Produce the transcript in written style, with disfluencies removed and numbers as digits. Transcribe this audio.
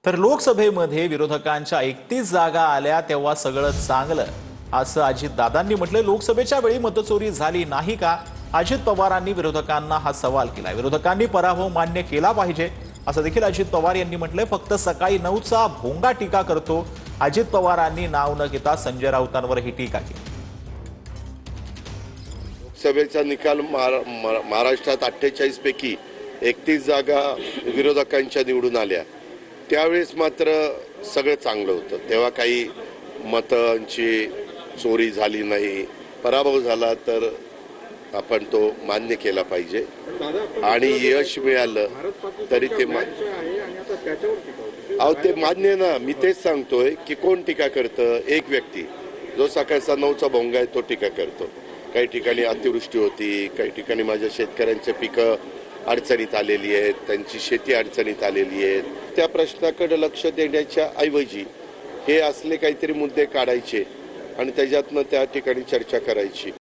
तर लोकसभेमध्ये विरोधकांच्या 31 जागा आल्या तेव्हा सगळं चांगलं असं अजितदादांनी म्हटलं। लोकसभेच्या वेळी मतचोरी झाली नाही का? अजित पवारांनी विरोधकांना हा सवाल केला। विरोधकांनी पराभव मान्य केला पाहिजे असं देखील अजित पवार यांनी म्हटलंय। फक्त सकाळी 9चा भोंगा टीका करतो। अजित पवारांनी नाव न घेता संजय राऊतांवर ही टीका केली। लोकसभेचा निकाल महाराष्ट्रात 48 पैकी 31 जागा विरोधकांच्या निवडून आल्या। त्यावेळेस मात्र सगळं चांगलं होतं। तेव्हा काही मतांची चोरी झाली नाही। पराभव झाला तर आपण तो मान्य केला पाहिजे आणि यश मिळालं तरी ते ते मान्य ना। मी तेच सांगतोय की कोण टीका करतं? एक व्यक्ती जो सकाळचा 9चा भोंगा आहे तो टीका करतो। काही ठिकाणी अतिवृष्टी होती, काही ठिकाणी माझ्या शेतकऱ्यांचे पिकं अडचणीत आलेली आहेत, त्यांची शेती अडचणीत आलेली आहे। त्या प्रश्नाकडे लक्ष देण्याच्या ऐवजी हे असले काहीतरी मुद्दे काढायचे आणि त्याच्यातनं त्या ठिकाणी चर्चा करायची।